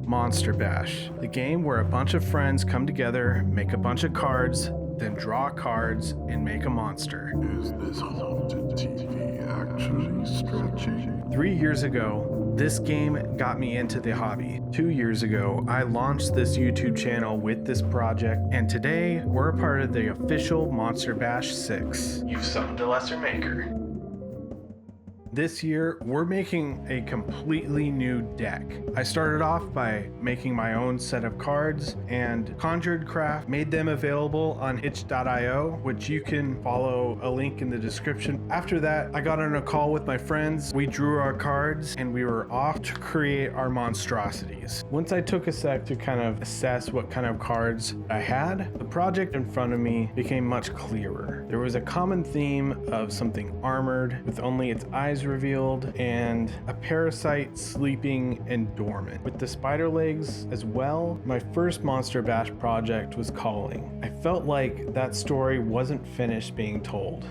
MonsterBash, the game where a bunch of friends come together, make a bunch of cards, then draw cards and make a monster. Is this haunted TV actually stretching? 3 years ago, this game got me into the hobby. 2 years ago, I launched this YouTube channel with this project, and today we're a part of the official MonsterBash 6. You've summoned a lesser maker. This year, we're making a completely new deck. I started off by making my own set of cards, and Conjured Craft made them available on itch.io, which you can follow a link in the description. After that, I got on a call with my friends, we drew our cards, and we were off to create our monstrosities. Once I took a sec to kind of assess what kind of cards I had, the project in front of me became much clearer. There was a common theme of something armored with only its eyes revealed and a parasite sleeping and dormant. With the spider legs as well, my first MonsterBash project was calling. I felt like that story wasn't finished being told.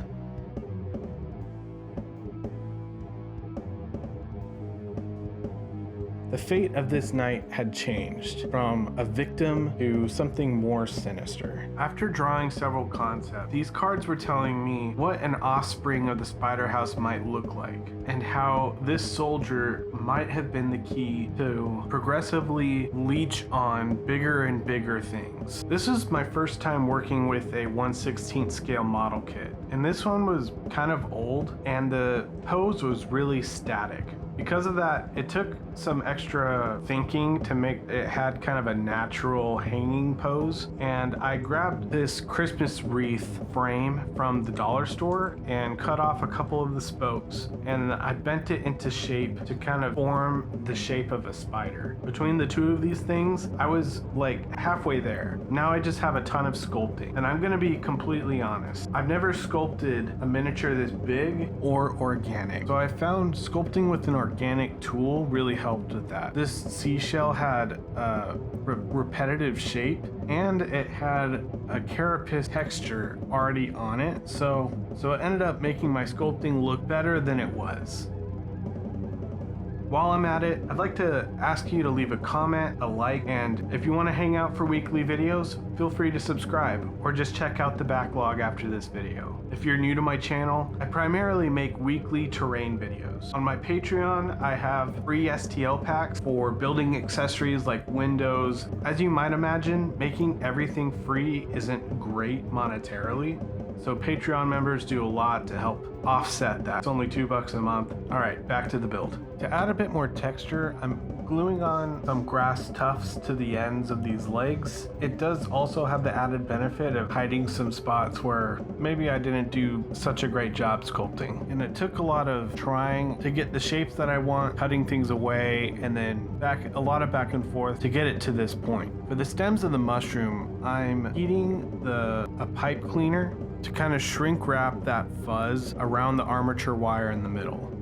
The fate of this night had changed from a victim to something more sinister. After drawing several concepts, these cards were telling me what an offspring of the spider house might look like, and how this soldier might have been the key to progressively leech on bigger and bigger things. This is my first time working with a 1/16 scale model kit, and this one was kind of old, and the pose was really static. Because of that, it took some extra thinking to make it had kind of a natural hanging pose. And I grabbed this Christmas wreath frame from the dollar store and cut off a couple of the spokes. And I bent it into shape to kind of form the shape of a spider. Between the two of these things, I was like halfway there. Now I just have a ton of sculpting. And I'm gonna be completely honest. I've never sculpted a miniature this big or organic. So I found sculpting with an organic tool really helped with that. This seashell had a repetitive shape, and it had a carapace texture already on it, so it ended up making my sculpting look better than it was. While I'm at it, I'd like to ask you to leave a comment, a like, and if you want to hang out for weekly videos, feel free to subscribe, or just check out the backlog after this video. If you're new to my channel, I primarily make weekly terrain videos. On my Patreon, I have free STL packs for building accessories like windows. As you might imagine, making everything free isn't great monetarily, so Patreon members do a lot to help offset that. It's only $2 a month. All right, back to the build. To add a bit more texture, I'm gluing on some grass tufts to the ends of these legs. It does also have the added benefit of hiding some spots where maybe I didn't do such a great job sculpting. And it took a lot of trying to get the shapes that I want, cutting things away, and then a lot of back and forth to get it to this point. For the stems of the mushroom, I'm heating a pipe cleaner to kind of shrink wrap that fuzz around the armature wire in the middle.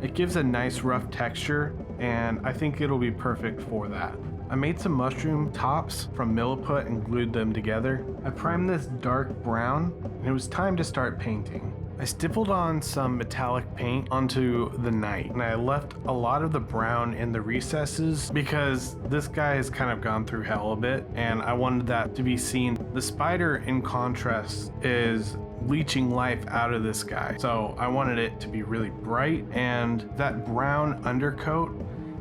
It gives a nice rough texture, and I think it'll be perfect for that. I made some mushroom tops from milliput and glued them together. I primed this dark brown, and it was time to start painting. I stippled on some metallic paint onto the knight, and I left a lot of the brown in the recesses because this guy has kind of gone through hell a bit, and I wanted that to be seen. The spider, in contrast, is leeching life out of this guy, so I wanted it to be really bright, and that brown undercoat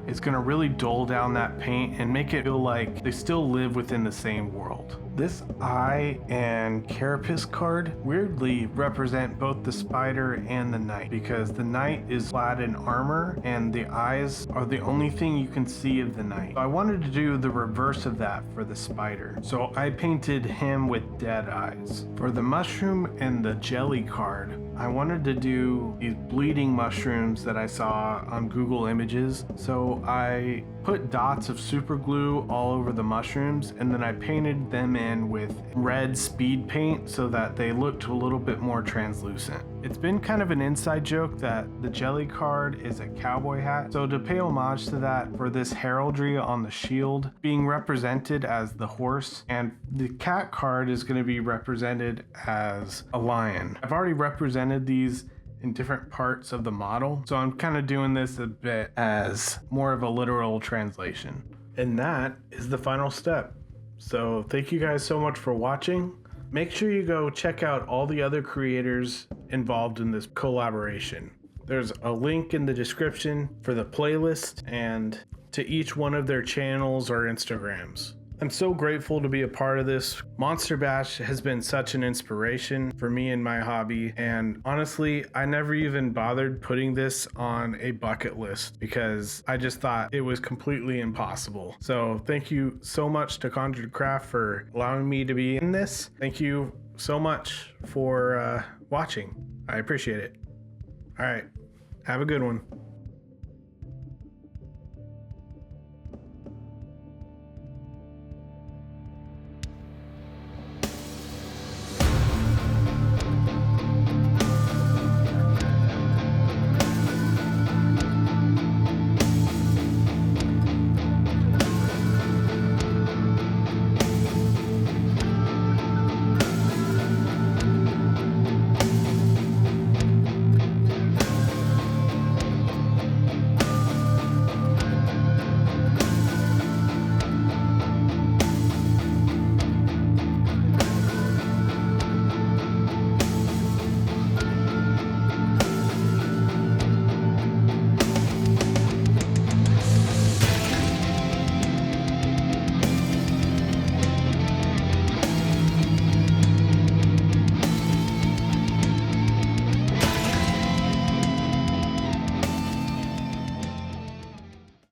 is going to really dull down that paint and make it feel like they still live within the same world. This eye and carapace card weirdly represent both the spider and the knight, because the knight is clad in armor and the eyes are the only thing you can see of the knight. So I wanted to do the reverse of that for the spider, so I painted him with dead eyes. For the mushroom and the jelly card, I wanted to do these bleeding mushrooms that I saw on Google Images, so I put dots of super glue all over the mushrooms, and then I painted them in with red speed paint so that they looked a little bit more translucent. It's been kind of an inside joke that the jelly card is a cowboy hat, so to pay homage to that, for this heraldry on the shield being represented as the horse, and the cat card is going to be represented as a lion. I've already represented these in different parts of the model. So I'm kind of doing this a bit as more of a literal translation. And that is the final step. So thank you guys so much for watching. Make sure you go check out all the other creators involved in this collaboration. There's a link in the description for the playlist and to each one of their channels or Instagrams. I'm so grateful to be a part of this. MonsterBash has been such an inspiration for me in my hobby, and honestly, I never even bothered putting this on a bucket list because I just thought it was completely impossible. So thank you so much to Conjured Craft for allowing me to be in this. Thank you so much for watching. I appreciate it. All right, have a good one.